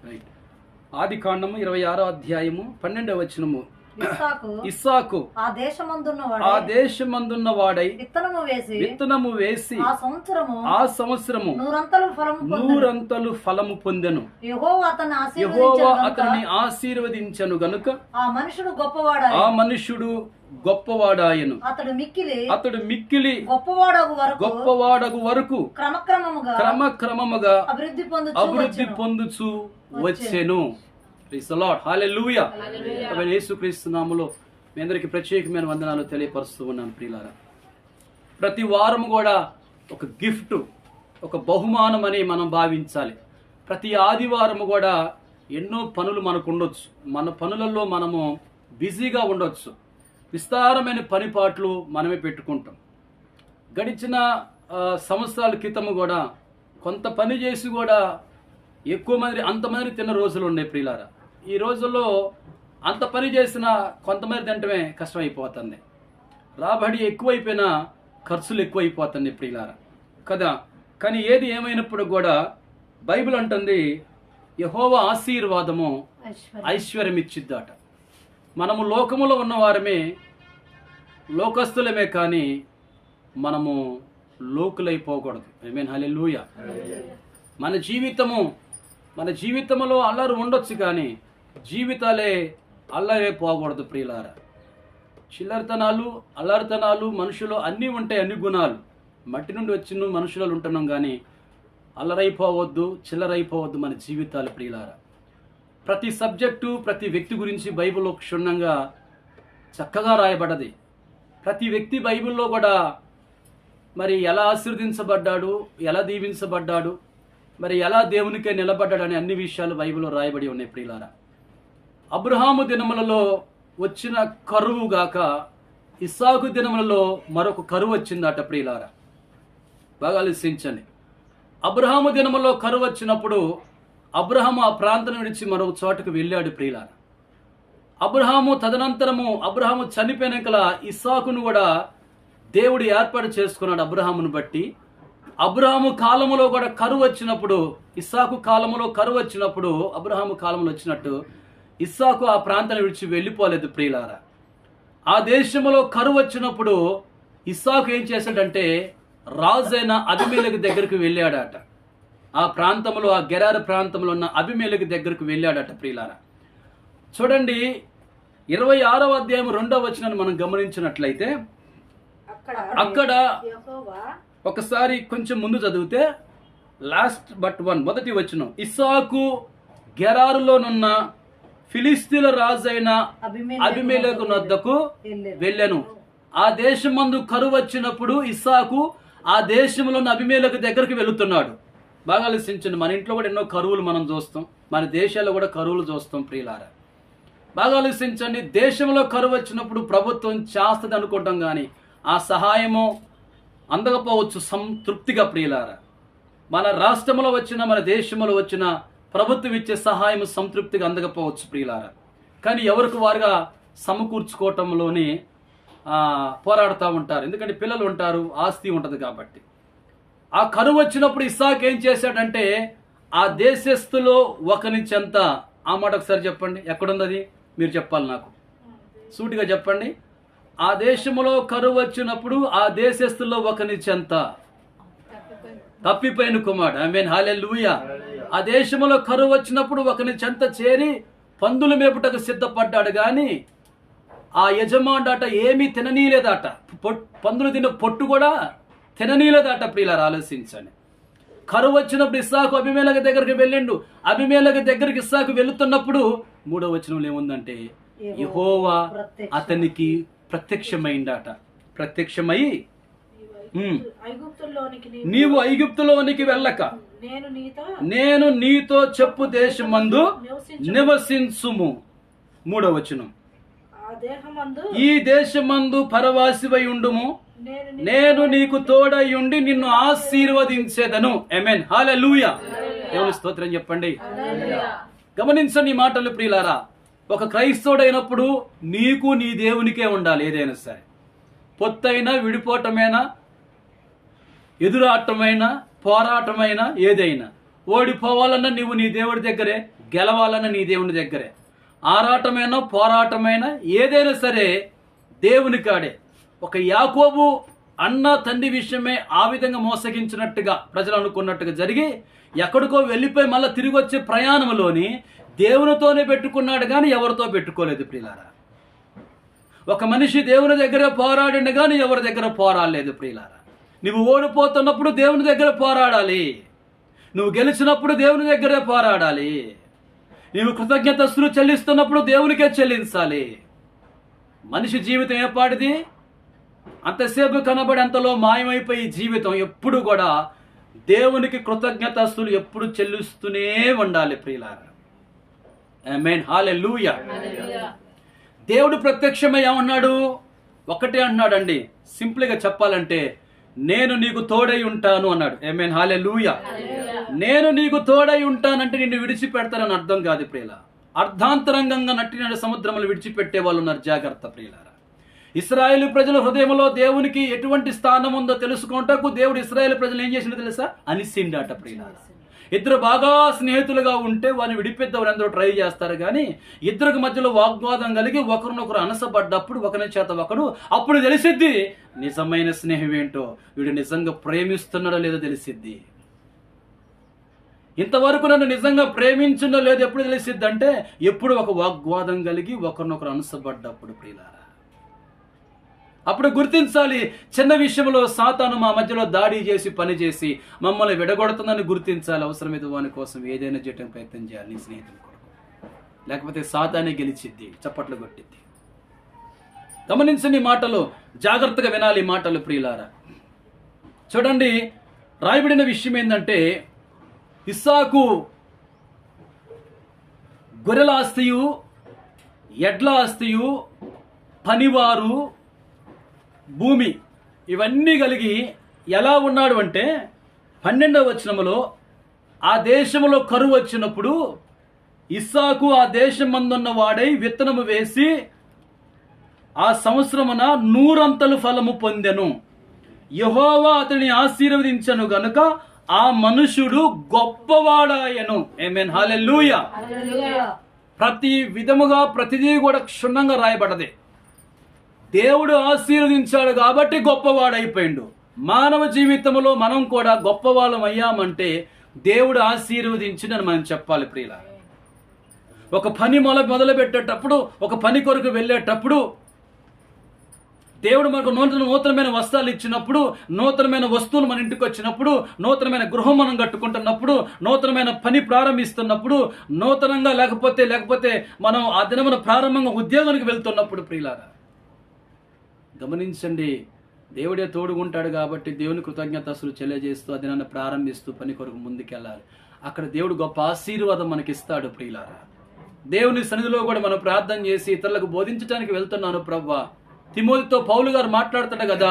Right. ఆది కాండము 26వ అధ్యాయము 12వ వచనము. ఇస్సాకు ఆ దేశమందున్న వాడై విత్తనము వేసి ఆ సంవత్సరము నూరంతలు ఫలము పొందెను. యెహోవా అతనిని ఆశీర్వదించెను గనుక ఆ మనుషుడు గొప్పవాడాయను. అతడు మిక్కిలి గొప్పవాడగు వరకు క్రమక్రమముగా అభివృద్ధి పొందుచు వచ్చెను. Praise the lord. హల్లెలూయా. యేసుక్రీస్తు నామములో మీ అందరికీ ప్రత్యేకమైన వందనాలు తెలియపరుస్తూ ఉన్నాను ప్రియులారా. ప్రతి వారం కూడా ఒక గిఫ్ట్, ఒక బహుమానం అని మనం భావించాలి. ప్రతి ఆదివారం కూడా ఎన్నో పనులు మనకు ఉండొచ్చు. మన పనులలో మనము బిజీగా ఉండొచ్చు. విస్తారమైన పనిపాట్లు మనమే పెట్టుకుంటాం. గడిచిన సంవత్సరాల క్రితము కూడా కొంత పని చేసి కూడా ఎక్కువ మంది అంతమంది తిన్న రోజులు ఉన్నాయి ప్రియులారా. ఈ రోజుల్లో అంత పని చేసిన కొంతమంది తింటమే కష్టమైపోతుంది. రాబడి ఎక్కువైపోయినా ఖర్చులు ఎక్కువైపోతుంది ప్రియులారా కదా. కానీ ఏది ఏమైనప్పుడు కూడా బైబిల్ అంటుంది యెహోవా ఆశీర్వాదము ఐశ్వర్యం ఇచ్చిద్దట. మనము లోకములో ఉన్నవారమే, లోకస్తులమే, కానీ మనము లోకులైపోకూడదు. ఆమేన్. హల్లెలూయా. మన జీవితంలో అల్లరి ఉండొచ్చు, కానీ జీవితాలే అల్లరే పోకూడదు ప్రియులారా. చిల్లరితనాలు, అల్లరితనాలు మనుషులు అన్నీ ఉంటాయి, అన్ని గుణాలు మట్టి నుండి వచ్చిన మనుషులు ఉంటున్నాం, కానీ అల్లరైపోవద్దు, చిల్లరైపోవద్దు మన జీవితాలు ప్రియులారా. ప్రతి సబ్జెక్టు, ప్రతి వ్యక్తి గురించి బైబిల్లో క్షుణ్ణంగా చక్కగా రాయబడ్డది. ప్రతి వ్యక్తి బైబిల్లో కూడా మరి ఎలా ఆశీర్వదించబడ్డాడు, ఎలా దీవించబడ్డాడు, మరి ఎలా దేవునికే నిలబడ్డాడు అనే అన్ని విషయాలు బైబిల్లో రాయబడి ఉన్నాయి ప్రియులారా. అబ్రహాము దినములలో వచ్చిన కరువు గాక ఇస్సాకు దినములలో మరొక కరువు వచ్చిందట ప్రియులారా. బాగా ఆలోచించండి. అబ్రహాము దినములో కరువు వచ్చినప్పుడు అబ్రహాము ఆ ప్రాంతం విడిచి మరొక చోటుకు వెళ్ళాడు ప్రియులారా. అబ్రహాము చనిపోయినాకల ఇస్సాకును కూడా దేవుడు ఏర్పాటు చేసుకున్నాడు. అబ్రహామును బట్టి అబ్రహాము కాలములో కూడా కరువు వచ్చినప్పుడు, ఇస్సాకు కాలములో కరువు వచ్చినప్పుడు అబ్రహాము కాలంలో వచ్చినట్టు ఇస్సాకు ఆ ప్రాంతాన్ని విడిచి వెళ్ళిపోలేదు ప్రియులారా. ఆ దేశంలో కరువు వచ్చినప్పుడు ఇస్సాకు ఏం చేశాడంటే రాజైన అబీమెలెకు దగ్గరికి వెళ్ళాడట. ఆ ప్రాంతంలో, ఆ గెరారు ప్రాంతంలో ఉన్న అబీమెలెకు దగ్గరకు వెళ్ళాడట ప్రియులారా. చూడండి, 26వ అధ్యాయం 2వ వచనాన్ని మనం గమనించినట్లయితే అక్కడ ఒకసారి కొంచెం ముందు చదివితే లాస్ట్ బట్ 1 మొదటి వచనం, ఇస్సాకు గెరారులోనున్న ఫిలిస్తీన్ల రాజైన అబీమెలెకు వద్దకు వెళ్ళెను. ఆ దేశమందు కరువు వచ్చినప్పుడు ఇస్సాకు ఆ దేశంలో ఉన్న అబీమెలెకు దగ్గరికి వెళుతున్నాడు. బాగా ఆలోచించండి. మన ఇంట్లో కూడా ఎన్నో కరువులు మనం చూస్తాం, మన దేశాల్లో కూడా కరువులు చూస్తాం ప్రియులారా. బాగా ఆలోచించండి. దేశంలో కరువు వచ్చినప్పుడు ప్రభుత్వం చేస్తుంది అనుకుంటాం, కానీ ఆ సహాయము అందకపోవచ్చు సంతృప్తిగా ప్రియులారా. మన రాష్ట్రంలో వచ్చిన, మన దేశంలో వచ్చిన ప్రభుత్వం ఇచ్చే సహాయం సంతృప్తిగా అందకపోవచ్చు ప్రియులారా. కానీ ఎవరికి వారుగా సమకూర్చుకోవటంలోనే పోరాడుతూ ఉంటారు. ఎందుకంటే పిల్లలు ఉంటారు, ఆస్తి ఉంటుంది కాబట్టి. ఆ కరువు వచ్చినప్పుడు ఇస్సాకు ఏం చేశాడంటే ఆ దేశస్థులో ఒకని చెంత, ఆ మాట ఒకసారి చెప్పండి, ఎక్కడుంది అది? మీరు చెప్పాలి నాకు, సూటిగా చెప్పండి. ఆ దేశంలో కరువు వచ్చినప్పుడు ఆ దేశస్థుల్లో ఒకని చెంత తప్పిపోయిన కుమారుడు. ఆమేన్. హల్లెలూయా. ఆ దేశంలో కరువు వచ్చినప్పుడు ఒకని చెంత చేరి పందులు మేపుటకు సిద్ధపడ్డాడు, కానీ ఆ యజమానుడట ఏమీ తిననీలేదట. పందులు తిన్న పొట్టు కూడా తిననీలేదట ప్రియులారా. ఆలోచించండి. కరువు వచ్చినప్పుడు ఇస్సాకు అబీమెలెకు దగ్గరికి వెళ్ళిండు. అబీమెలెకు దగ్గరికి ఇస్సాకు వెళుతున్నప్పుడు 3వ వచనంలో ఏముందంటే యెహోవా అతనికి ప్రత్యక్షమైందట. ప్రత్యక్షమై నీవు ఐగుప్తులోనికి వెళ్ళక నేను నీతో చెప్పు దేశమందు నివసించుము. 3వ వచనం, ఈ దేశమందు పరవాసివై ఉండుము, నేను నీకు తోడై ఉండి నిన్ను ఆశీర్వదించేదను. ఆమేన్. హల్లెలూయా. దేవుని స్తోత్రం చెప్పండి. గమనించండి ఈ మాటలు ప్రియులారా. ఒక క్రైస్తవుడైనప్పుడు నీకు నీ దేవునికే ఉండాలి. ఏదైనా సరే, పొత్తైనా, విడిపోవటమైనా, ఎదురాటమైనా, పోరాటమైనా, ఏదైనా ఓడిపోవాలన్నా నువ్వు నీ దేవుడి దగ్గరే, గెలవాలన్నా నీ దేవుని దగ్గరే. ఆరాటమైనా పోరాటమైనా ఏదైనా సరే దేవుని కాడే. ఒక యాకోబు అన్న తండ్రి విషయమే ఆ విధంగా మోసగించినట్టుగా ప్రజలు అనుకున్నట్టుగా జరిగి ఎక్కడికో వెళ్ళిపోయి మళ్ళీ తిరిగి వచ్చే ప్రయాణంలోని దేవునితోనే పెట్టుకున్నాడు కానీ ఎవరితో పెట్టుకోలేదు ప్రియులారా. ఒక మనిషి దేవుని దగ్గర పోరాడిండు కానీ ఎవరి దగ్గర పోరాడలేదు ప్రియులారా. నువ్వు ఓడిపోతున్నప్పుడు దేవుని దగ్గర పోరాడాలి, నువ్వు గెలిచినప్పుడు దేవుని దగ్గరే పోరాడాలి, నువ్వు కృతజ్ఞతస్తులు చెల్లిస్తున్నప్పుడు దేవునికే చెల్లించాలి. మనిషి జీవితం ఏపాటిది? అంతసేపు కనబడి అంతలో మాయమైపోయి జీవితం ఎప్పుడు కూడా దేవునికి కృతజ్ఞతస్తులు ఎప్పుడు చెల్లిస్తూనే ఉండాలి ప్రియులారా. ఆమేన్, హల్లెలూయా. దేవుడు ప్రత్యక్షమై ఏమన్నాడు? ఒకటే అన్నాడండి, సింపుల్గా చెప్పాలంటే నేను నీకు తోడై ఉంటాను అన్నాడు. ఆమేన్, హల్లెలూయా. నేను నీకు తోడై ఉంటానంటే నిన్ను విడిచిపెడతానని అర్థం కాదు ప్రియుల. అర్ధాంతరంగంగా నట్టిన సముద్రములు విడిచిపెట్టే వాళ్ళు ఉన్నారు, జాగ్రత్త ప్రియులారా. ఇశ్రాయేలు ప్రజల హృదయంలో దేవునికి ఎటువంటి స్థానం ఉందో తెలుసుకుంటకు దేవుడు ఇశ్రాయేలు ప్రజలు ఏం చేసిందో తెలుసా? అనిసిండాట ప్రియులారా. ఇద్దరు బాగా స్నేహితులుగా ఉంటే వారిని విడిపెద్దామని అందరూ ట్రై చేస్తారు కానీ ఇద్దరికి మధ్యలో వాగ్వాదం కలిగి ఒకరినొకరు అనసపడ్డప్పుడు ఒకరి చేత ఒకడు అప్పుడు తెలిసిద్ది నిజమైన స్నేహం ఏంటో, వీడు నిజంగా ప్రేమిస్తున్నాడో లేదో తెలిసిద్ది. ఇంతవరకు నన్ను నిజంగా ప్రేమించిందో లేదో ఎప్పుడు తెలిసిద్ది అంటే ఎప్పుడు ఒక వాగ్వాదం కలిగి ఒకరినొకరు అనసపడ్డప్పుడు ప్రియులారా. అప్పుడు గుర్తించాలి, చిన్న విషయంలో సాతాను మా మధ్యలో దాడి చేసి పని చేసి మమ్మల్ని విడగొడుతుందని గుర్తించాలి. అవసరమైతే వాని కోసం ఏదైనా చేయడానికి ప్రయత్నం చేయాలి నీ స్నేహితుల కొరకు, లేకపోతే సాతానే గెలిచిద్ది, చప్పట్లు కొట్టిద్ది. గమనించండి మాటలు, జాగ్రత్తగా వినాలి మాటలు ప్రియులారా. చూడండి, రాయబడిన విషయం ఏంటంటే ఇస్సాకు గొర్రెల ఆస్తియు, ఎడ్ల ఆస్తియు, పనివారు, భూమి ఇవన్నీ కలిగి ఎలా ఉన్నాడు అంటే 12వ వచనములో ఆ దేశంలో కరువు వచ్చినప్పుడు ఇస్సాకు ఆ దేశం మందున్న వాడై విత్తనము వేసి ఆ సంవత్సరమున 100 అంతలు ఫలము పొందెను. యెహోవా అతని ఆశీర్వదించను గనుక ఆ మనుషుడు గొప్పవాడాయను. ఆమేన్, హల్లెలూయా. ప్రతి విధముగా ప్రతిదీ కూడా క్షుణ్ణంగా రాయబడదే. దేవుడు ఆశీర్వదించాడు కాబట్టి గొప్పవాడైపోయిండు. మానవ జీవితంలో మనం కూడా గొప్పవాళ్ళం అయ్యామంటే దేవుడు ఆశీర్వదించిందని మనం చెప్పాలి ప్రియుల. ఒక పని మొదలు పెట్టేటప్పుడు, ఒక పని కొరకు వెళ్ళేటప్పుడు దేవుడు మనకు నూతనమైన వస్త్రాలు ఇచ్చినప్పుడు, నూతనమైన వస్తువులు మన ఇంటికి వచ్చినప్పుడు, నూతనమైన గృహం మనం కట్టుకుంటున్నప్పుడు, నూతనమైన పని ప్రారంభిస్తున్నప్పుడు, నూతనంగా లేకపోతే మనం ఆ దినమున ప్రారంభంగా ఉద్యోగానికి వెళ్తున్నప్పుడు ప్రియులారా గమనించండి, దేవుడే తోడుగుంటాడు కాబట్టి దేవుని కృతజ్ఞతలు తెలియజేస్తూ ఆ దినాన్ని ప్రారంభిస్తూ పని కొరకు ముందుకెళ్ళాలి. అక్కడ దేవుడు గొప్ప ఆశీర్వాదం మనకిస్తాడు ప్రియులారా. దేవుని సన్నిధిలో కూడా మనం ప్రార్థన చేసి ఇతరులకు బోధించడానికి వెళ్తున్నాను ప్రభువా. తిమోతితో పౌలు గారు మాట్లాడతాడు కదా,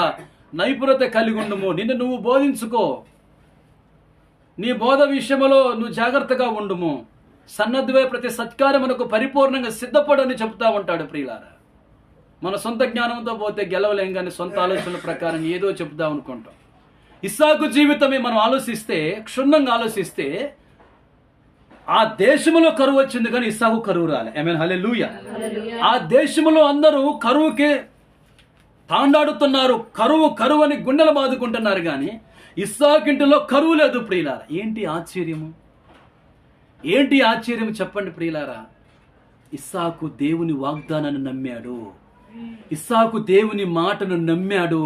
నైపుణ్యత కలిగి ఉండుము, నిన్ను నువ్వు బోధించుకో, నీ బోధ విషయంలో నువ్వు జాగ్రత్తగా ఉండుము, సన్నద్ధువై ప్రతి సత్కారమునకు పరిపూర్ణంగా సిద్ధపడని చెప్తా ఉంటాడు ప్రియులారా. మన సొంత జ్ఞానంతో పోతే గెలవలేం కానీ సొంత ఆలోచనల ప్రకారం ఏదో చెప్దాం అనుకుంటాం. ఇస్సాకు జీవితమే మనం ఆలోచిస్తే, క్షుణ్ణంగా ఆలోచిస్తే ఆ దేశంలో కరువు వచ్చింది కానీ ఇస్సాకు కరువు రాలే. ఆమేన్, హల్లెలూయా. ఆ దేశంలో అందరూ కరువుకే తాండాడుతున్నారు, కరువు అని గుండెలు బాదుకుంటున్నారు కానీ ఇస్సాకింటిలో కరువు లేదు ప్రియులారా. ఏంటి ఆశ్చర్యం చెప్పండి ప్రియులారా. ఇస్సాకు దేవుని వాగ్దానాన్ని నమ్మాడు, ఇస్సాకు దేవుని మాటను నమ్మాడు,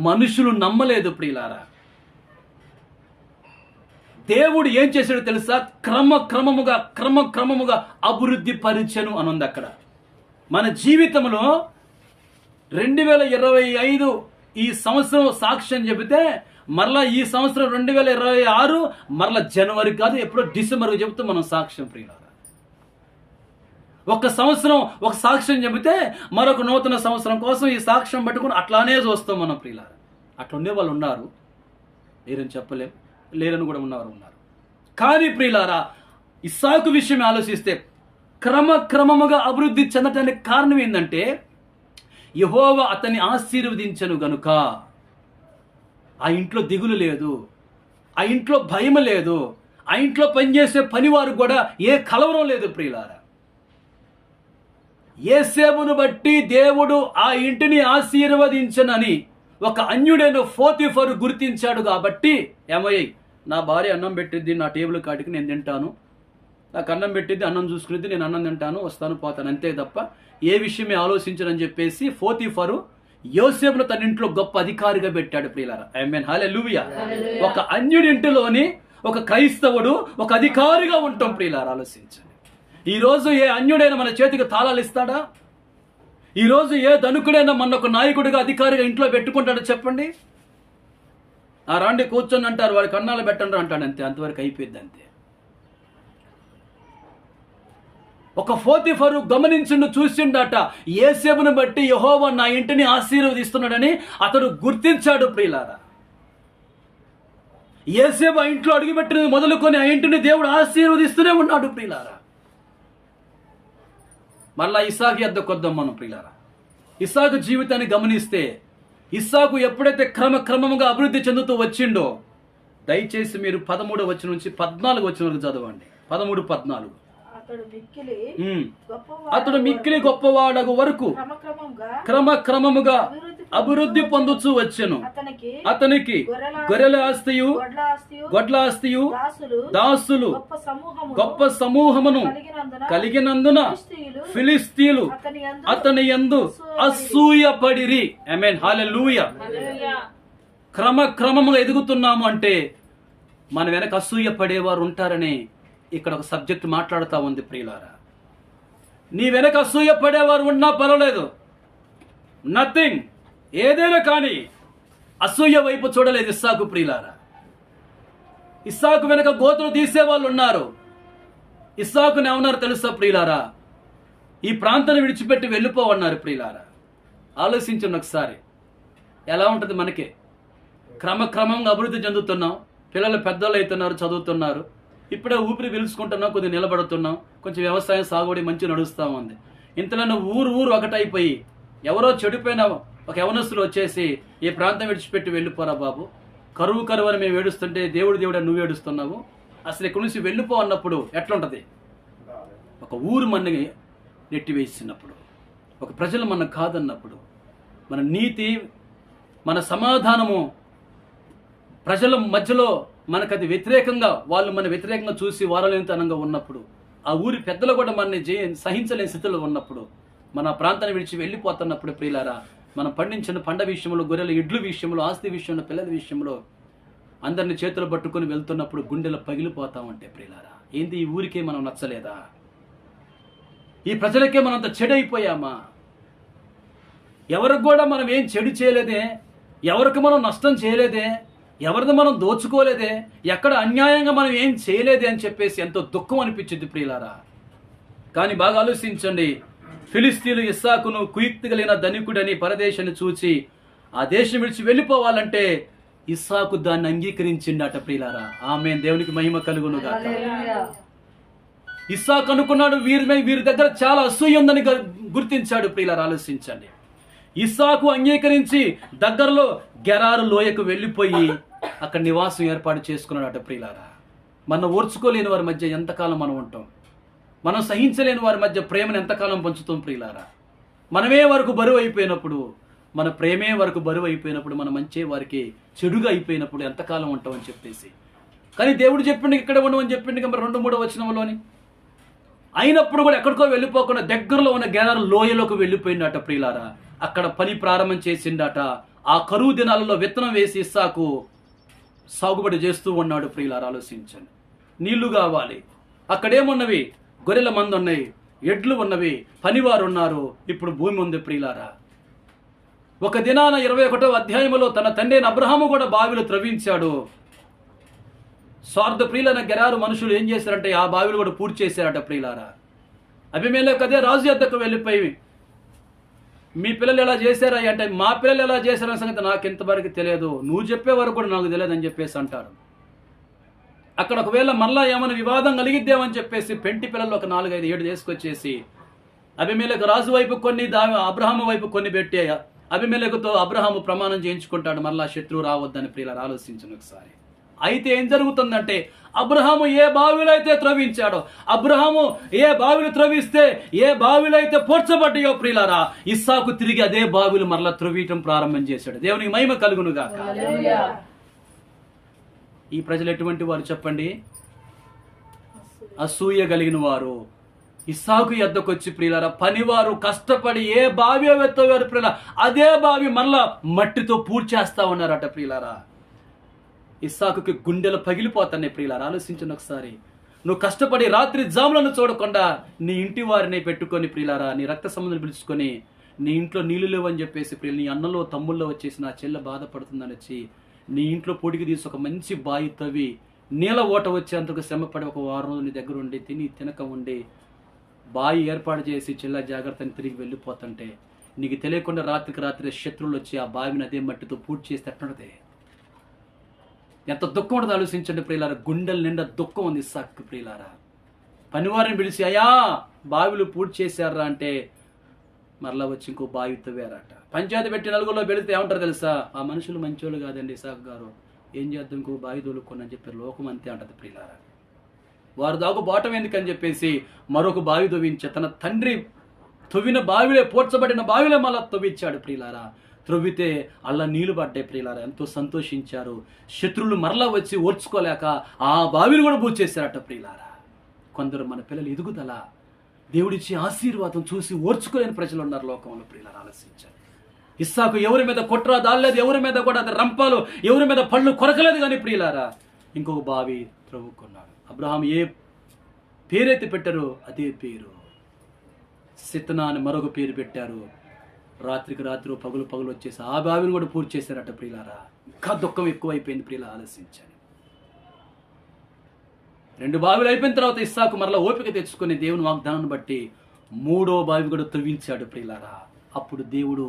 మనుషులు నమ్మలేదు ప్రియులారా. దేవుడు ఏం చేశాడో తెలుసా? క్రమక్రమముగా అభివృద్ధి పరిచెను అనుంది అక్కడ. మన జీవితంలో 2025 ఈ సంవత్సరం సాక్ష్యం చెబితే మరలా ఈ సంవత్సరం 2026 మరలా జనవరి కాదు, ఎప్పుడో డిసెంబర్ చెబుతూ మనం సాక్ష్యం ప్రియులారా. ఒక సంవత్సరం ఒక సాక్ష్యం చెబితే మరొక నూతన సంవత్సరం కోసం ఈ సాక్ష్యం పట్టుకుని అట్లానే చూస్తాం మనం ప్రియులారా. అట్లా ఉండే వాళ్ళు ఉన్నారు, లేరని చెప్పలేం, లేరని కూడా ఉన్నారు. కానీ ప్రియులారా, ఇస్సాకు విషయం ఆలోచిస్తే క్రమముగా అభివృద్ధి చెందటానికి కారణం ఏంటంటే యెహోవా అతన్ని ఆశీర్వదించను గనుక. ఆ ఇంట్లో దిగులు లేదు, ఆ ఇంట్లో భయం లేదు, ఆ ఇంట్లో పనిచేసే పనివారు కూడా ఏ కలవరం లేదు ప్రియులారా. యోసేపును బట్టి దేవుడు ఆ ఇంటిని ఆశీర్వదించనని ఒక అన్యుడైన పోతీఫరు గుర్తించాడు కాబట్టి, ఏమయ్యి నా భార్య అన్నం పెట్టిద్ది, నా టేబుల్ కాటికి నేను తింటాను, నాకు అన్నం పెట్టిద్ది, అన్నం చూసుకునేది, నేను అన్నం తింటాను, వస్తాను పోతాను, అంతే తప్ప ఏ విషయమే ఆలోచించనని చెప్పేసి పోతీఫరు యోసేపును తన ఇంట్లో గొప్ప అధికారిగా పెట్టాడు ప్రియులారా. ఆమేన్, హల్లెలూయా. ఒక అన్యుడి ఇంటిలోని ఒక క్రైస్తవుడు ఒక అధికారిగా ఉంటాం ప్రియులారా. ఆలోచించండి, ఈరోజు ఏ అన్యుడైనా మన చేతికి తాళాలు ఇస్తాడా? ఈరోజు ఏ ధనుకుడైనా మన ఒక నాయకుడిగా అధికారిగా ఇంట్లో పెట్టుకుంటాడో చెప్పండి? ఆ రాండి కూర్చొని అంటారు, వారికి అన్నాలు పెట్టండి అంటాడు, అంతే, అంతవరకు అయిపోయింది, అంతే. ఒక పోతీఫరు గమనించిండు, చూసిండట, యోసేపును బట్టి యెహోవా నా ఇంటిని ఆశీర్వదిస్తున్నాడని అతడు గుర్తించాడు ప్రియులారా. యోసేపు ఆ ఇంట్లో అడుగుపెట్టినది మొదలుకొని ఆ ఇంటిని దేవుడు ఆశీర్వదిస్తూనే ఉన్నాడు ప్రియులారా. మళ్ళా ఇస్సాకు యొద్దకు వద్దాం మనం ప్రియులారా. ఇస్సాకు జీవితాన్ని గమనిస్తే, ఇస్సాకు ఎప్పుడైతే క్రమక్రమంగా అభివృద్ధి చెందుతూ వచ్చిండో, దయచేసి మీరు 13వ వచనం నుంచి 14వ వచనం వరకు చదవండి. 13, 14. అతడు మిక్కిలి గొప్పవాడగు వరకు క్రమక్రమముగా అభివృద్ధి పొందుచూ వచ్చెను. అతనికి గొర్రెల ఆస్తియు గొడ్ల ఆస్తియు దాసులు గొప్ప సమూహమును కలిగినందున ఫిలిస్తీయులు అతని యందు అసూయపడిరి. ఆమేన్, హల్లెలూయా. క్రమక్రమముగా ఎదుగుతున్నాము అంటే మన వెనక అసూయపడేవారు ఉంటారని ఇక్కడ ఒక సబ్జెక్ట్ మాట్లాడుతూ ఉంది ప్రియులారా. నీ వెనక అసూయపడేవారు ఉన్నా పర్వాలేదు, నథింగ్, ఏదైనా కానీ అసూయ వైపు చూడలేదు ఇస్సాకు ప్రియులారా. ఇస్సాకు వెనక గోతులు తీసేవాళ్ళు ఉన్నారు. ఇస్సాకుని ఏమన్నారు తెలుసా ప్రియులారా? ఈ ప్రాంతాన్ని విడిచిపెట్టి వెళ్ళిపోవన్నారు ప్రియులారా. ఆలోచించండి ఒకసారి, ఎలా ఉంటుంది మనకే. క్రమక్రమంగా అభివృద్ధి చెందుతున్నాం, పిల్లలు పెద్దోళ్ళు అవుతున్నారు, చదువుతున్నారు, ఇప్పుడే ఊపిరి పీల్చుకుంటున్నాం, కొద్దిగా నిలబడుతున్నాం, కొంచెం వ్యవసాయం సాగుబడి మంచి నడుస్తూ ఉంది. ఇంతలో ఊరు ఒకటైపోయి ఎవరో చెడిపోయిన ఒక యవనస్తులు వచ్చేసి ఈ ప్రాంతం విడిచిపెట్టి వెళ్ళిపోరా బాబు, కరువు అని మేము ఏడుస్తుంటే దేవుడు నువ్వు ఏడుస్తున్నావు, అసలు ఇక్కడి నుంచి వెళ్ళిపో అన్నప్పుడు ఎట్లుంటది? ఒక ఊరు మనని నెట్టివేసినప్పుడు, ఒక ప్రజలు మన కాదన్నప్పుడు, మన నీతి మన సమాధానము ప్రజల మధ్యలో మనకు అది వ్యతిరేకంగా, వాళ్ళు మన వ్యతిరేకంగా చూసి వారలేనితనంగా ఉన్నప్పుడు, ఆ ఊరి పెద్దలు కూడా మనని సహించలేని స్థితిలో ఉన్నప్పుడు, మన ప్రాంతాన్ని విడిచి వెళ్ళిపోతున్నప్పుడు ప్రియులారా, మనం పండించిన పంట విషయంలో, గొర్రెల ఇడ్లు విషయంలో, ఆస్తి విషయంలో, పిల్లల విషయంలో అందరిని చేతులు పట్టుకొని వెళ్తున్నప్పుడు గుండెలు పగిలిపోతా ఉంటే ప్రియులారా, ఏంది ఈ ఊరికే మనం నచ్చలేదా? ఈ ప్రజలకే మనం అంత చెడైపోయామా? ఎవరికి కూడా మనం ఏం చెడు చేయలేదే, ఎవరికి మనం నష్టం చేయలేదే, ఎవరిది మనం దోచుకోలేదే, ఎక్కడ అన్యాయంగా మనం ఏం చేయలేదే అని చెప్పేసి ఎంతో దుఃఖం అనిపించింది ప్రియులారా. కానీ బాగా ఆలోచించండి, ఫిలిస్తీయులు ఇస్సాకును కుయుక్తి కలిగిన ధనికుడని పరదేశాన్ని చూచి ఆ దేశం విడిచి వెళ్ళిపోవాలంటే ఇస్సాకు దాన్ని అంగీకరించిండట ప్రియులారా. ఆమేన్, దేవునికి మహిమ కలుగునుగా. ఇస్సాకు అనుకున్నాడు వీరి దగ్గర చాలా అసూయ ఉందని గుర్తించాడు ప్రియులారా. ఆలోచించండి, ఇస్సాకు అంగీకరించి దగ్గరలో గెరారు లోయకు వెళ్ళిపోయి అక్కడ నివాసం ఏర్పాటు చేసుకున్నాడట ప్రియులారా. మనం ఓర్చుకోలేని వారి మధ్య ఎంతకాలం మనం ఉంటాం? మనం సహించలేని వారి మధ్య ప్రేమను ఎంతకాలం పంచుతాం ప్రియులారా? మనమే వరకు బరువు అయిపోయినప్పుడు, మన ప్రేమే వరకు బరువు అయిపోయినప్పుడు, మన మంచే వారికి చెడుగా అయిపోయినప్పుడు ఎంతకాలం ఉంటాం అని చెప్పేసి. కానీ దేవుడు చెప్పిండు ఇక్కడ ఉండమని చెప్పిండు 2-3 వచనంలోని. అయినప్పుడు కూడా ఎక్కడికో వెళ్ళిపోకుండా దగ్గరలో ఉన్న గెరారు లోయలోకి వెళ్ళిపోయిందట ప్రియులారా. అక్కడ పని ప్రారంభం చేసిండట. ఆ కరువు దినాలలో విత్తనం వేసి ఇస్సాకు సాగుబడి చేస్తూ ఉన్నాడు ప్రియులారా. ఆలోచించండి, నీళ్లు కావాలి, అక్కడేమున్నవి? గొర్రెల మంది ఉన్నాయి, ఎడ్లు ఉన్నవి, పనివారు ఉన్నారు, ఇప్పుడు భూమి ఉంది ప్రియులారా. ఒక దినాన 21వ అధ్యాయంలో తన తండ్రి అబ్రహాము కూడా బావిలు త్రవ్వించాడు. స్వార్థ ప్రియులైన గెరారు మనుషులు ఏం చేశారంటే ఆ బావిలు కూడా పూర్తి చేశారట ప్రియులారా. అభిమేలెకు అదే రాజు యొద్దకు వెళ్ళిపోయి, మీ పిల్లలు ఎలా చేశారా అంటే, మా పిల్లలు ఎలా చేశారన్న సంగతి నాకు ఇంతవరకు తెలియదు, నువ్వు చెప్పే వరకు కూడా నాకు తెలియదు అని చెప్పేసి అంటారు. అక్కడ ఒకవేళ మళ్ళా ఏమైనా వివాదం కలిగిద్దామని చెప్పేసి పెంటి పిల్లలు ఒక 4-5-7 తీసుకొచ్చేసి అభిమేలెకు రాజు వైపు కొన్ని, అబ్రహాము వైపు కొన్ని పెట్టి అభిమేలెకుతో అబ్రహాము ప్రమాణం చేయించుకుంటాడు, మళ్ళా శత్రువు రావద్దని ప్రియులారా. ఆలోచించను ఒకసారి. అయితే ఏం జరుగుతుందంటే అబ్రహాము ఏ బావిలో అయితే త్రవించాడో, అబ్రహాము ఏ బావిలు త్రవిస్తే, ఏ బావిలో అయితే పోడ్చబడ్డాయో ప్రియులారా, ఇస్సాకు తిరిగి అదే బావిలు మరలా త్రవ్వటం ప్రారంభం చేశాడు. దేవునికి మహిమ కలుగునుగాక. ఈ ప్రజలు ఎటువంటి వారు చెప్పండి? అసూయ కలిగిన వారు. ఇస్సాకు యొద్దకొచ్చి ప్రియులారా, పనివారు కష్టపడి ఏ బావి వెత్తవారు ప్రియులారా, అదే బావి మరలా మట్టితో పూడ్చేస్తా ఉన్నారట ప్రియులారా. ఇస్సాకుకి గుండెలు పగిలిపోతాయి ప్రియులారా. ఆలోచించండి ఒకసారి. నువ్వు కష్టపడి రాత్రి జాములను చూడకుండా నీ ఇంటి వారిని పెట్టుకొని ప్రియులారా, నీ రక్త సంబంధం పిలుచుకొని నీ ఇంట్లో నీళ్లు లేవని చెప్పేసి ప్రియులు, నీ అన్నలో తమ్ముళ్ళలో వచ్చేసి నా చెల్లె బాధపడుతుందని వచ్చి నీ ఇంట్లో పొడికి తీసి ఒక మంచి బావి తవ్వి నీళ్ళ ఓట వచ్చేంతకు శ్రమపడి ఒక వారం రోజులు నీ దగ్గర ఉండి తినక ఉండి బావి ఏర్పాటు చేసి చెల్ల జాగ్రత్తని తిరిగి వెళ్ళిపోతుంటే నీకు తెలియకుండా రాత్రికి రాత్రి శత్రువులు వచ్చి ఆ బావిని అదే మట్టితో పూర్తి చేసి తట్టున్నదే. ఎంత దుఃఖం ఉండదు ఆలోచించండి ప్రియులారా. గుండెల నిండా దుఃఖం ఉంది ఇస్సాకు ప్రియులారా. పనివారిని పిలిచి అయ్యా బావిలు పూర్తి చేశారా అంటే మరలా వచ్చి ఇంకో బావి తవ్వారట. పంచాయతీ పెట్టి నలుగురిలో వెళితే ఏమంటారు తెలుసా? ఆ మనుషులు మంచోళ్ళు కాదండి ఇస్సాకు గారు, ఏం చేద్దాం ఇంకో బావి తోలుకోనని చెప్పి లోకం అంతే అంటది ప్రియులారా. వారు దాకు బాటం ఎందుకని చెప్పేసి మరొక బావి తవ్వించే తన తండ్రి తవ్విన బావిలే, పోడ్చబడిన బావిలే మళ్ళా తవ్వించాడు ప్రియులారా. త్రవ్వితే అలా నీళ్లు పడ్డాయి ప్రియులారా. ఎంతో సంతోషించారు. శత్రువులు మరలా వచ్చి ఓర్చుకోలేక ఆ బావిని కూడా పూడ్చేశారట ప్రియులారా. కొందరు మన పిల్లలు ఎదుగుదల, దేవుడిచ్చే ఆశీర్వాదం చూసి ఓర్చుకోలేని ప్రజలు ఉన్నారు లోకంలో ప్రియులారా. ఆలోచించారు. ఇస్సాకు ఎవరి మీద కొట్రా దాల్లేదు, ఎవరి మీద కూడా అది రంపాలు, ఎవరి మీద పళ్ళు కొరకలేదు కానీ ప్రియులారా ఇంకొక బావి త్రవ్వుకున్నాడు. అబ్రహాం ఏ పేరైతే పెట్టారో అదే పేరు సిత్నా అని మరొక పేరు పెట్టారు. రాత్రికి రాత్రి పగులు వచ్చేసి ఆ బావిని కూడా పూర్తి చేశారట ప్రియులారా. ఇంకా దుఃఖం ఎక్కువైపోయింది ప్రియుల. ఆలోచించాను. 2 బావిలు అయిపోయిన తర్వాత ఇస్సాకు మరలా ఓపిక తెచ్చుకుని దేవుని వాగ్దానాన్ని బట్టి 3వ బావి కూడా త్రవ్వించాడు ప్రియులారా. అప్పుడు దేవుడు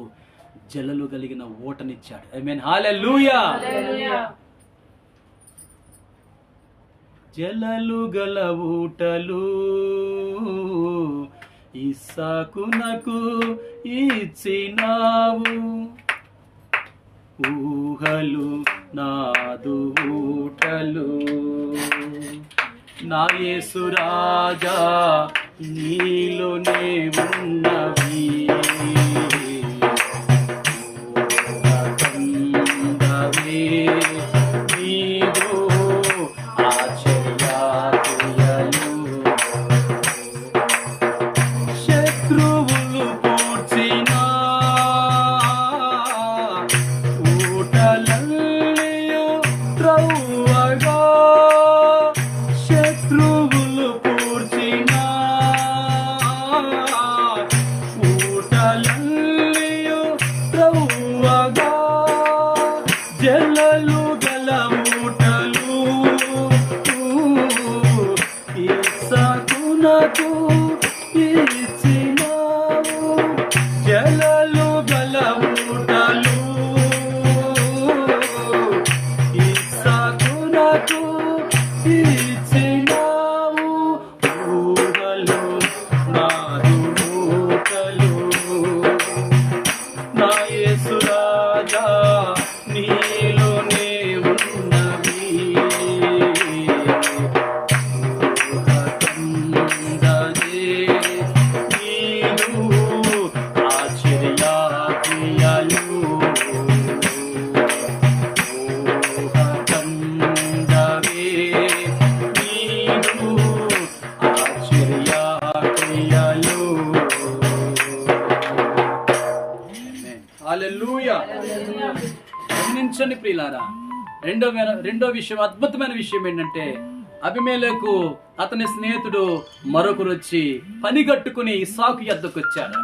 జలలు కలిగిన ఓటనిచ్చాడు. ఆమేన్, హల్లెలూయా. జలలు గల ఊటలు ఇస్సాకునకు ఇచ్చినావు, ఊహలు నాదు ఊటలు, నా యేసు రాజా నీలోనే ఉన్నవి, గమనించండి ప్రియులారా. రెండో విషయం, అద్భుతమైన విషయం ఏంటంటే అబీమెలెకు అతని స్నేహితుడు మరొకరు వచ్చి పని కట్టుకుని ఇస్సాకు యొద్దకు వచ్చారు.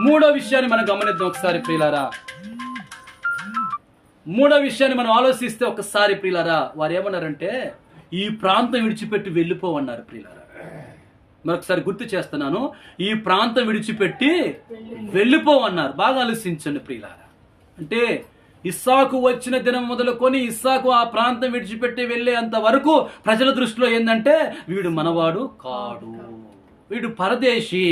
3వ విషయాన్ని మనం గమనిద్దాం ఒకసారి ప్రియులారా. 3వ విషయాన్ని మనం ఆలోచిస్తే ఒకసారి ప్రియులారా, వారు ఏమన్నారంటే ఈ ప్రాంతం విడిచిపెట్టి వెళ్ళిపోవన్నారు ప్రియులారా. మరొకసారి గుర్తు చేస్తున్నాను, ఈ ప్రాంతం విడిచిపెట్టి వెళ్ళిపోవన్నారు. బాగా ఆలోచించండి ప్రియులారా. అంటే ఇస్సాకు వచ్చిన దినం మొదలుకొని ఇస్సాకు ఆ ప్రాంతం విడిచిపెట్టి వెళ్ళేంత వరకు ప్రజల దృష్టిలో ఏంటంటే వీడు మనవాడు కాడు, వీడు పరదేశి,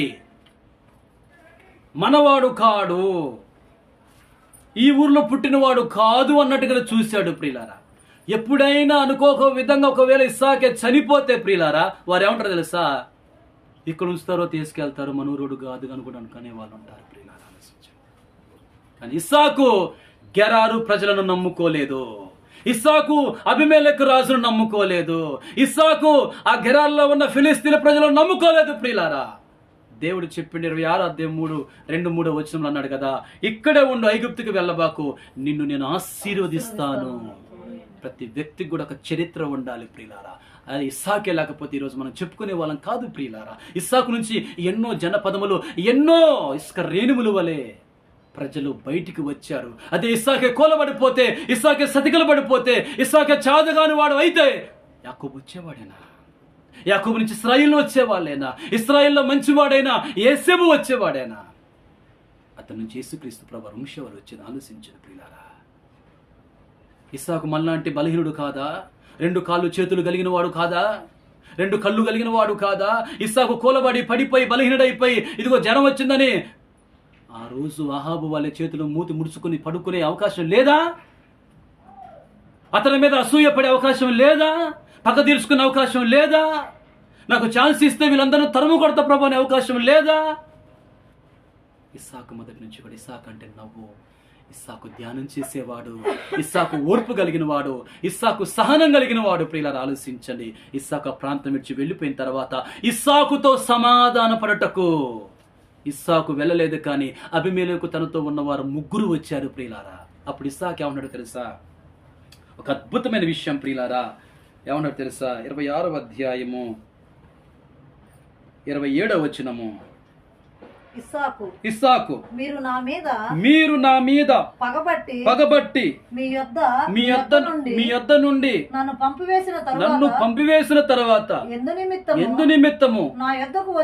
మనవాడు కాడు, ఈ ఊర్లో పుట్టినవాడు కాదు అన్నట్టుగా చూశాడు ప్రియులారా. ఎప్పుడైనా అనుకోక విధంగా ఒకవేళ ఇస్సాకే చనిపోతే ప్రియులారా, వారు ఏమంటారు తెలుసా? ఇక్కడ ఉంచుతారో తీసుకెళ్తారో, మనూరుడు కాదు అని కూడా అనుకునే వాళ్ళు ఉంటారు ప్రియులారా. కానీ ఇస్సాకు గెరారు ప్రజలను నమ్ముకోలేదు. ఇస్సాకు అబీమెలెకు రాజును నమ్ముకోలేదు. ఇస్సాకు ఆ గెరార్లో ఉన్న ఫిలిస్తీన్ల ప్రజలను నమ్ముకోలేదు ప్రియులారా. దేవుడు చెప్పిండు 26:3 వచనంలో అన్నాడు కదా, ఇక్కడే ఉండు, ఐగుప్తుకి వెళ్ళబాకు, నిన్ను నేను ఆశీర్వదిస్తాను. ప్రతి వ్యక్తికి కూడా ఒక చరిత్ర ఉండాలి ప్రియులారా. అది ఇస్సాకే లేకపోతే ఈరోజు మనం చెప్పుకునే వాళ్ళం కాదు ప్రియులారా. ఇస్సాకు నుంచి ఎన్నో జనపదములు, ఎన్నో ఇసుక రేణుములు వలె ప్రజలు బయటికి వచ్చారు. అదే ఇస్సాకే కూలబడిపోతే, ఇస్సాకే సతికలు పడిపోతే, ఇస్సాకే చాదగాని వాడు అయితే యాకోబు వచ్చేవాడేనా? యాకోబు నుంచి ఇశ్రాయేలు వచ్చేవాళ్ళేనా? ఇశ్రాయేల్లో మంచివాడైనా యేసేపు వచ్చేవాడేనా? అతని నుంచి యేసుక్రీస్తు ప్రభు వంశవారు వచ్చేది ఆలోచించిన ప్రియులారా. ఇస్సాకు మనలాంటి బలహీనుడు కాదా? 2 కాళ్ళు చేతులు కలిగిన వాడు కాదా? 2 కళ్ళు కలిగిన వాడు కాదా? ఇస్సాకు కూలబడి పడిపోయి బలహీనుడైపోయి ఇదిగో జ్వరం వచ్చిందని ఆ రోజు అహాబు వాళ్ళ చేతులు మూతి ముడుచుకుని పడుకునే అవకాశం లేదా? అతని మీద అసూయపడే అవకాశం లేదా? పగ తీర్చుకునే అవకాశం లేదా? నాకు ఛాన్స్ ఇస్తే వీళ్ళందరూ తరుము కొడతా ప్రభు అనే అవకాశం లేదా? ఇస్సాకు మొదటి నుంచి కూడా ఇస్సాకు అంటే నవ్వు, ఇస్సాకు ధ్యానం చేసేవాడు, ఇస్సాకు ఓర్పు కలిగిన వాడు, ఇస్సాకు సహనం కలిగిన వాడు. ప్రియులారా ఆలోచించండి, ఇస్సాకు ఆ ప్రాంతం విడిచి వెళ్ళిపోయిన తర్వాత ఇస్సాకుతో సమాధాన పడటకు ఇస్సాకు వెళ్ళలేదు, కానీ అబీమెలెకు తనతో ఉన్నవారు 3 వచ్చారు ప్రియులారా. అప్పుడు ఇస్సాకు ఏమన్నాడు తెలుసా? ఒక అద్భుతమైన విషయం ప్రియులారా. ఏమన్నాడు తెలుసా? 26వ అధ్యాయము 27వ వచనము. ఇస్సాకు మీరు నా మీద పగబట్టి మీ యొద్ద నుండి నన్ను పంపివేసిన తర్వాత ఎందు నిమిత్తము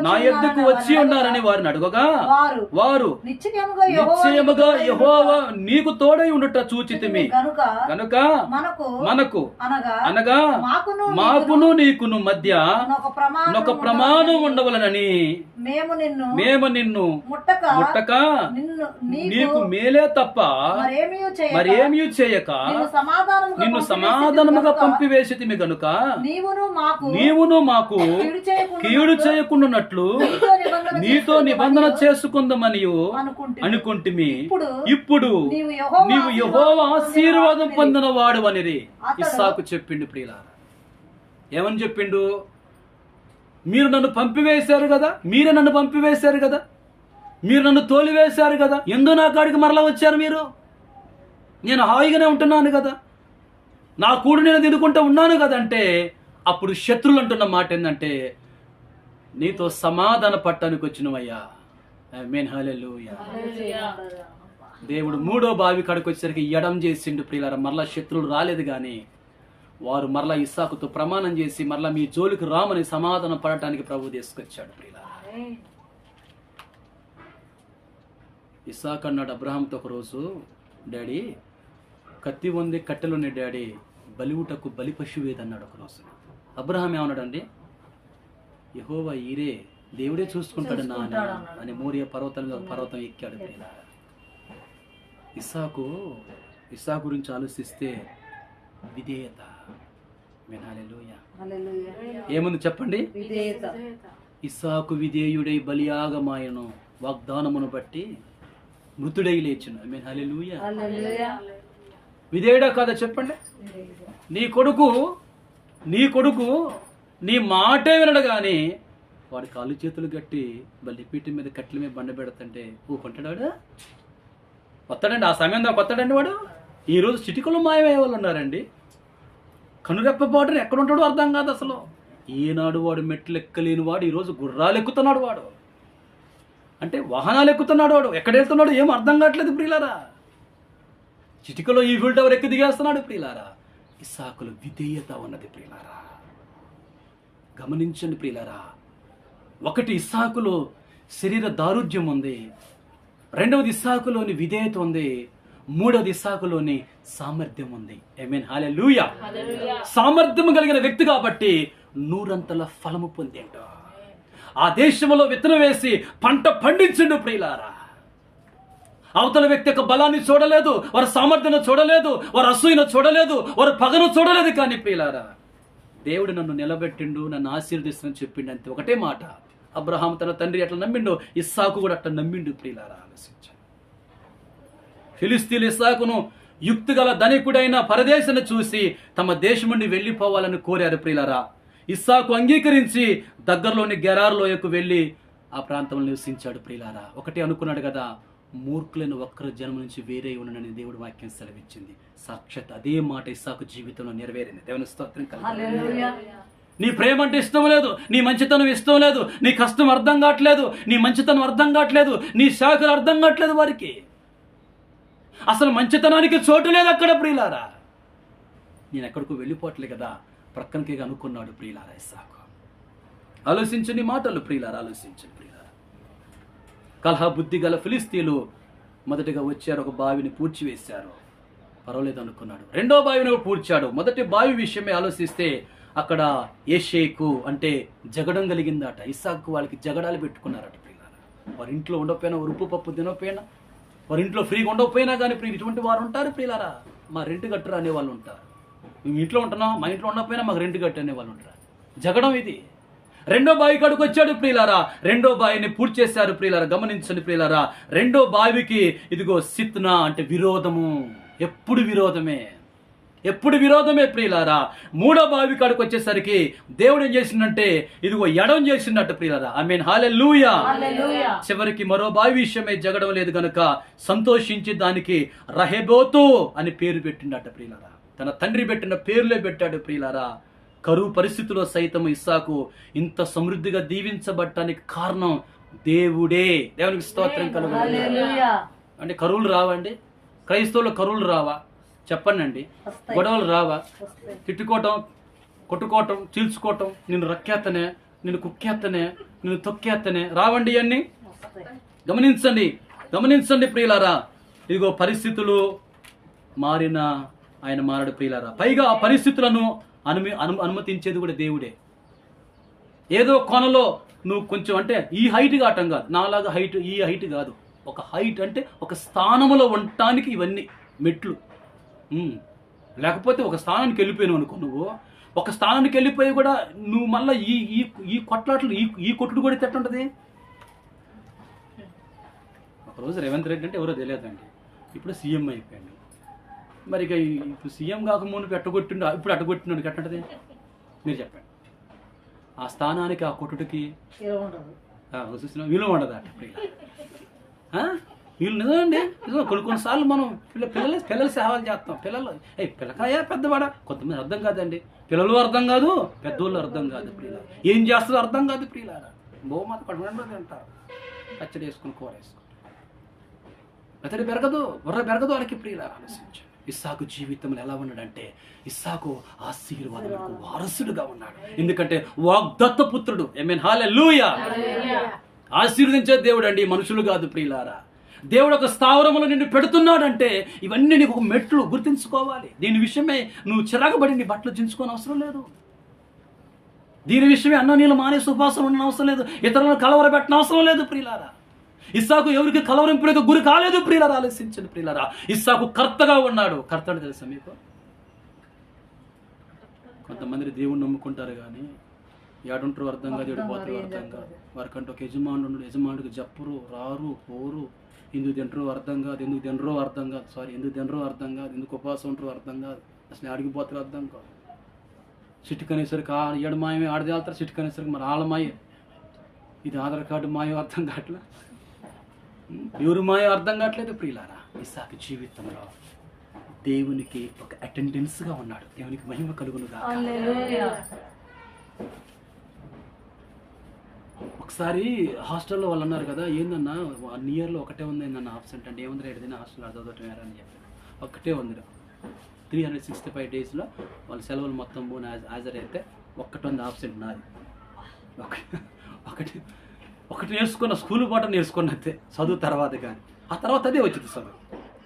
నా యొద్దకు వచ్చి ఉన్నారని వారిని అడుగగా, వారు నిశ్చయముగా యెహోవా నీకు తోడై ఉండుట చూచితిమి కనుక మనకు అనగా మాకును నీకును మధ్య ఒక ప్రమాణం ఉండవలనని మేము నిన్ను ముట్టక నీకు మేలే తప్ప మరేమీ చేయక నిన్ను సమాధానముగా పంపివేసితిమి గనుక నీవును మాకు కీడు చేయకుండానట్లు నీతో నిబంధన చేసుకుందామని అనుకుంటిమి. ఇప్పుడు నీవు యెహోవా ఆశీర్వాదం పొందిన వాడు అనేది ఇస్సాకు చెప్పిండు ప్రియులారా. ఏమని చెప్పిండు? మీరు నన్ను పంపివేశారు కదా, మీరే నన్ను పంపివేశారు కదా, మీరు నన్ను తోలివేశారు కదా, ఎందు నా కాడికి మరలా వచ్చారు మీరు? నేను హాయిగానే ఉంటున్నాను కదా, నా కూడు నేను తినుకుంటూ ఉన్నాను కదంటే, అప్పుడు శత్రులు అంటున్న మాట ఏంటంటే, నీతో సమాధాన పట్టడానికి వచ్చినవయ్యా. ఆమేన్, హల్లెలూయా. దేవుడు 3వ బావి కాడికి వచ్చేసరికి ఎడం చేసిండు ప్రియులారా. మరలా శత్రులు రాలేదు, కానీ వారు మరలా ఇస్సాకుతో ప్రమాణం చేసి మరలా మీ జోలికి రామని సమాధానం పడటానికి ప్రభు తీసుకొచ్చాడు ప్రియులారా. ఇస్సాకు అన్నాడు అబ్రహాంతో ఒకరోజు, డాడీ కత్తి ఉంది, కట్టెలున్నాయి డాడీ, బలివుటకు బలి పశువేది అన్నాడు ఒకరోజు. అబ్రహాం ఏమన్నాడండి? యెహోవా ఈరే, దేవుడే చూసుకుంటాడు నాన్న అని మోరియా పర్వతం ఎక్కాడు ప్రియులారా. ఇస్సాకు గురించి ఆలోచిస్తే విధేయత. హల్లెలూయా. ఏముంది చెప్పండి? ఇస్సాకు విధేయుడై బలియాగమాయను, వాగ్దానమును బట్టి మృతుడై లేచును. ఆమేన్, హల్లెలూయా. విధేయుడా కాదా చెప్పండి? నీ కొడుకు నీ మాటే వినడు, కానీ వాడి కాళ్ళు చేతులు కట్టి బలిపీఠం మీద కట్టెల మీద బండ పెడతంటే ఊకుంటాడు? కొత్తడండి, ఆ సమయం దాకా కొత్తడండి వాడు. ఈరోజు చిటికలు మాయమయ్యే వాళ్ళు ఉన్నారండి. కనురెప్పపాటును ఎక్కడ ఉంటాడో అర్థం కాదు అసలు. ఈనాడు వాడు మెట్లు ఎక్కలేని వాడు ఈరోజు గుర్రాలు ఎక్కుతున్నాడు వాడు, అంటే వాహనాలు ఎక్కుతున్నాడు వాడు. ఎక్కడ వెళ్తున్నాడు ఏం అర్థం కావట్లేదు ప్రియులారా. చిటికలో ఈ ఫీల్డ్ టవర్ ఎక్కి దిగేస్తున్నాడు ప్రియులారా. ఇస్సాకులో విధేయత ఉన్నది ప్రియులారా. గమనించండి ప్రియులారా. ఒకటి, ఇస్సాకులో శరీర దారుఢ్యం ఉంది. 2వది ఇస్సాకులోని విధేయత ఉంది. 3వది ఇస్సాకులోని సామర్థ్యం ఉంది. ఆమేన్, హల్లెలూయా. సామర్థ్యం కలిగిన వ్యక్తి కాబట్టి 100 ఫలము పొందాడు. ఆ దేశంలో విత్తనం వేసి పంట పండించిండు ప్రియులారా. అవతల వ్యక్తి యొక్క బలాన్ని చూడలేదు, వారి సామర్థ్యాన్ని చూడలేదు, వారి అసూయను చూడలేదు, వారి పగను చూడలేదు. కానీ ప్రియులారా, దేవుడు నన్ను నిలబెట్టిండు, నన్ను ఆశీర్వదిస్తుని చెప్పిండు, అంతే. ఒకటే మాట. అబ్రహాం తన తండ్రి ఎట్లా నమ్మిండు, ఇస్సాకు కూడా అట్లా నమ్మిండు. ప్రియులారా, ఆలోచించండి. ఫిలిస్తీన్లు ఇస్సాకును యుక్తిగల ధనికుడైన పరదేశను చూసి తమ దేశం నుండి వెళ్ళిపోవాలని కోరారు. ప్రియులారా, ఇస్సాకు అంగీకరించి దగ్గరలోని గెరారు లోయకు వెళ్ళి ఆ ప్రాంతంలో నివసించాడు. ప్రియులారా, ఒకటే అనుకున్నాడు కదా, మూర్ఖులైన ఒక్కరు జన్మ నుంచి వేరే ఉండనని దేవుడు వాక్యం సెలవిచ్చింది. సాక్షాత్ అదే మాట ఇస్సాకు జీవితంలో నెరవేరింది. దేవుని స్తోత్రం కలుగును. నీ ప్రేమ అంటే ఇష్టం లేదు, నీ మంచితనం ఇష్టం లేదు, నీ కష్టం అర్థం కావట్లేదు, నీ మంచితనం అర్థం కావట్లేదు, నీ శాఖలు అర్థం కావట్లేదు. వారికి అసలు మంచితనానికి చోటు లేదు అక్కడ. ప్రియులారా, నేను ఎక్కడికో వెళ్ళిపోవట్లే కదా, ప్రక్కనకి అనుకున్నాడు. ప్రియులారా, ఇస్సాకు ఆలోచించని మాటలు. ప్రియులారా, ఆలోచించండి. ప్రియులారా, కలహ బుద్ధి గల ఫిలిస్తీన్లు మొదటిగా వచ్చారు, ఒక బావిని పూడ్చివేశారు. పర్వాలేదు అనుకున్నాడు. రెండో బావిని పూడ్చాడు. మొదటి బావి విషయమే ఆలోచిస్తే అక్కడ ఏషేకు అంటే జగడం కలిగిందట. ఇస్సాకు వాళ్ళకి జగడాలు పెట్టుకున్నారట. ప్రియులారా, వారి ఇంట్లో ఉండకపోయినా, ఉరుపు పప్పు తినకపోయినా, వారి ఇంట్లో ఫ్రీగా ఉండకపోయినా కానీ ఇటువంటి వారు ఉంటారు. ప్రియులారా, మా రెంట్ కట్టరు అనే వాళ్ళు ఉంటారు. మేము ఇంట్లో ఉంటున్నాం, మా ఇంట్లో ఉండకపోయినా మాకు రెంట్ కట్టు అనే వాళ్ళు ఉంటారు. జగడం ఇది. రెండో బావి కాడికి వచ్చాడు. ప్రియులారా, రెండో బావిని పూర్తి చేశారు. ప్రియులారా, గమనించండి. ప్రియులారా, రెండో బావికి ఇదిగో సిత్నా అంటే విరోధము. ఎప్పుడు విరోధమే, ఎప్పుడు విరోధమే. ప్రియులారా, మూడో బావి కాడికి వచ్చేసరికి దేవుడు ఏం చేసిందంటే ఇదిగో ఎడం చేసిందట. ప్రియులారా, ఆమేన్, హల్లెలూయా. చివరికి మరో బావి విషయమై జగడం లేదు గనుక సంతోషించి దానికి రహెబోతు అని పేరు పెట్టిండట. ప్రియులారా, తన తండ్రి పెట్టిన పేర్లే పెట్టాడు. ప్రియులారా, కరువు పరిస్థితుల్లో సైతం ఇస్సాకు ఇంత సమృద్ధిగా దీవించబడటానికి కారణం దేవుడే. దేవునికి స్తోత్రం కలుగును. అంటే కరువులు రావండి? క్రైస్తవులు కరువులు రావా? చెప్పండి అండి. గొడవలు రావా? తిట్టుకోవటం, కొట్టుకోవటం, చీల్చుకోవటం, నేను రక్కేత్తనే, నేను కుక్కేత్తనే, నేను తొక్కేత్తనే రావండి అన్ని? గమనించండి, గమనించండి ప్రియులారా. ఇదిగో పరిస్థితులు మారిన ఆయన మారడు. ప్రియులారా, పైగా ఆ పరిస్థితులను అనుమతించేది కూడా దేవుడే. ఏదో కొనలో నువ్వు కొంచెం అంటే ఈ హైట్ కావటం కాదు, నాలాగా హైట్, ఈ హైట్ కాదు. ఒక హైట్ అంటే ఒక స్థానంలో ఉండటానికి ఇవన్నీ మెట్లు. లేకపోతే ఒక స్థానానికి వెళ్ళిపోయినావు అనుకో, నువ్వు ఒక స్థానానికి వెళ్ళిపోయి కూడా నువ్వు మళ్ళీ ఈ ఈ ఈ కొట్లాట్లు ఈ కొట్టుడు కూడా ఎట్టుంటది. ఒకరోజు రేవంత్ రెడ్డి అంటే ఎవరో తెలియదండి, ఇప్పుడు సీఎం అయిపోయాడు. మరి ఇక ఇప్పుడు సీఎం కాకముందు ఎట్టగొట్టిండు, ఇప్పుడు అట్టగొట్టినాడు ఎట్టంటది మీరు చెప్పండి. ఆ స్థానానికి, ఆ కొట్టుడికి విలువ ఉండదు అట. వీళ్ళు నిజమండి, నిజం. కొన్నిసార్లు మనం పిల్లలు సేవలు చేస్తాం. పిల్లకాయ పెద్దవాడ కొంతమంది అర్థం కాదండి. పిల్లలు అర్థం కాదు, పెద్దోళ్ళు అర్థం కాదు. ప్రియులారా, ఏం చేస్తుందో అర్థం కాదు. ప్రియులారా, బహుమత పడుకుంటే తింటారు, పచ్చడి వేసుకుని కూర వేసుకుంటారు, అతడి పెరగదు, బుర్ర పెరగదు వాళ్ళకి. ప్రియులారా, ఆలోచించండి. ఇస్సాకు జీవితంలో ఎలా ఉన్నాడంటే ఇస్సాకు ఆశీర్వాదాలకు వారసుడుగా ఉన్నాడు. ఎందుకంటే వాగ్దత్త పుత్రుడు. ఆమేన్, హల్లెలూయా. ఆశీర్వదించే దేవుడు అండి, మనుషులు కాదు. ప్రియులారా, దేవుడు ఒక స్థావరంలో నిన్ను పెడుతున్నాడంటే ఇవన్నీ నీకు ఒక మెట్లు గుర్తించుకోవాలి. దీని విషయమే నువ్వు చిరాకుబడి నీ బట్టలు చించుకోని అవసరం లేదు. దీని విషయమే అన్న నీళ్ళు మానేసి ఉపవాసం ఉండని అవసరం లేదు. ఇతరులను కలవరబెట్టని అవసరం లేదు. ప్రియులారా, ఇస్సాకు ఎవరికి కలవరింపులకు గురి కాలేదు. ప్రియులారా, ఆలోచించండి. ప్రియులారా, ఇస్సాకు కర్తగా ఉన్నాడు. కర్త అంటే తెలుసా మీకు? కొంతమంది దేవుణ్ణి నమ్ముకుంటారు కానీ ఏడుంటారు అర్థం కాదు, ఏడిపోతారు అర్థం కాదు. వారికంటే ఒక యజమానుడు, యజమానుడికి జప్పురు, రారు, పోరు, ఎందుకు తింటారో అర్థం కాదు, ఎందుకు తినరో అర్థం కాదు, ఎందుకు తినరో అర్థం కాదు, ఎందుకు ఉపవాసం ఉంటారో అర్థం కాదు, అసలు అడిగిపోతారో అర్థం కాదు. చిట్టుకనేసరికి ఏడు మాయమే ఆడది వెళ్తారు, చిట్టుకనేసరికి మరి ఆళ్ళ మాయ, ఇది ఆధార్ కార్డు మాయం అర్థం కావట్లే, ఎవరు మాయం అర్థం కావట్లేదు. ప్రియులారా, ఇస్సాకు జీవితంలో దేవునికి ఒక అటెండెన్స్గా ఉన్నాడు. దేవునికి మహిమ కలుగునుగా. ఒకసారి హాస్టల్లో వాళ్ళు అన్నారు కదా, ఏందన్నా 1 yearలో ఒకటే ఉంది ఏందన్న ఆబ్సెంట్ అంటే, ఏముంది ఏదైనా హాస్టల్ చదవటం అని చెప్పారు. ఒక్కటే ఉంది. 365 daysలో వాళ్ళ సెలవులు మొత్తం హాజరు అయితే ఒక్కటి ఉంది ఆబ్సెంట్ నాది. ఒకటి నేర్చుకున్న, స్కూల్ పాఠం నేర్చుకున్నదే చదువు తర్వాత. కానీ ఆ తర్వాత అదే వచ్చింది చదువు.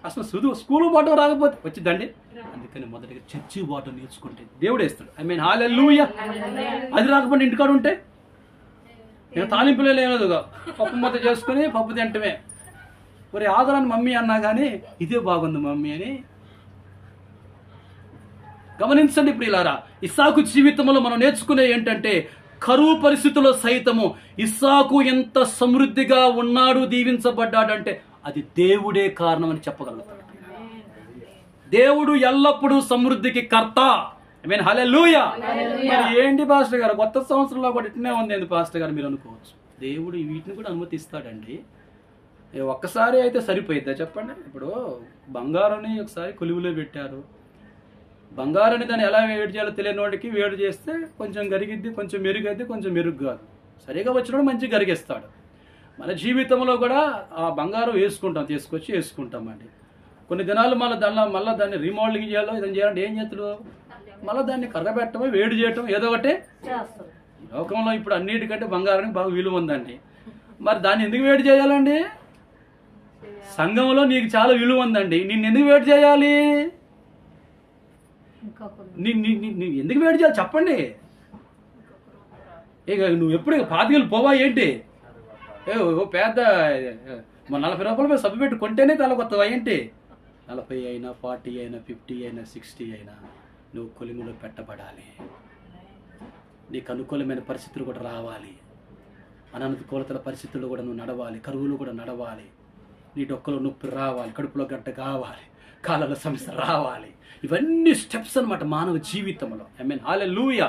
అసలు స్కూల్ పాఠం రాకపోతే వచ్చిందండి. అందుకని మొదటిగా చర్చి పాఠం నేర్చుకుంటే దేవుడు వేస్తాడు. ఆమేన్, హల్లెలూయా. అది రాకపోతే ఇంటికాడ ఉంటే నేను తాలింపులే లేదు, పప్పు మొత్తం చేసుకుని పప్పు తింటమే. మరి ఆదరాన్ని మమ్మీ అన్నా కానీ ఇదే బాగుంది మమ్మీ అని. గమనించండి ప్రియులారా, ఇస్సాకు జీవితంలో మనం నేర్చుకునే ఏంటంటే, కరువు పరిస్థితుల్లో సైతము ఇస్సాకు ఎంత సమృద్ధిగా ఉన్నాడు, దీవించబడ్డాడంటే అది దేవుడే కారణం అని చెప్పగలుగుతాడు. దేవుడు ఎల్లప్పుడూ సమృద్ధికి కర్త. ఐ మీన్ హల్లెలూయా. మరి ఏంటి పాస్టర్ గారు, కొత్త సంవత్సరంలో కూడా ఇట్నే ఉంది ఏంది పాస్టర్ గారు మీరు అనుకోవచ్చు. దేవుడు వీటిని కూడా అనుమతిస్తాడండి. ఒక్కసారి అయితే సరిపోయిద్దా చెప్పండి. ఇప్పుడు బంగారాన్ని ఒకసారి కొలువులో పెట్టారు. బంగారాన్ని దాన్ని ఎలా వేడి చేయాలో తెలియని వాడికి వేడి చేస్తే కొంచెం గరిగిద్ది, కొంచెం మెరుగైద్ది, కొంచెం మెరుగు కాదు. సరిగా వచ్చినప్పుడు మంచిగా గరిగిస్తాడు. మన జీవితంలో కూడా ఆ బంగారం తీసుకొచ్చి వేసుకుంటామండి. కొన్ని దినాలు మళ్ళీ దాన్ని రీమోడలింగ్ చేయాలో ఇదని చేయాలంటే ఏం చేతులు మళ్ళీ దాన్ని కర్రబెట్టడం, వేడి చేయటం ఏదో ఒకటి. లోకంలో ఇప్పుడు అన్నిటికంటే బంగారానికి బాగా విలువ ఉందండి. మరి దాన్ని ఎందుకు వేడి చేయాలండి? సంఘంలో నీకు చాలా విలువ ఉందండి, నిన్ను ఎందుకు వేడి చేయాలి? ఎందుకు వేడి చేయాలి చెప్పండి. ఇక నువ్వు ఎప్పుడు పాతికలు పోవా ఏంటి? ఓ పెద్ద 40 రూపాయల మీద సబ్బు పెట్టి కొంటేనే తల కొత్తవా ఏంటి? 40 అయినా, 40 అయినా, 50 అయినా, 60 అయినా నువ్వు కొలిములో పెట్టబడాలి. నీకు అనుకూలమైన పరిస్థితులు కూడా రావాలి, అననుకూలతల పరిస్థితుల్లో కూడా నువ్వు నడవాలి, కరువులు కూడా నడవాలి, నీ డొక్కలో నొప్పి రావాలి, కడుపులో గడ్డ కావాలి, కాళ్ళలో సమస్య రావాలి. ఇవన్నీ స్టెప్స్ అన్నమాట మానవ జీవితంలో. I mean hallelujah.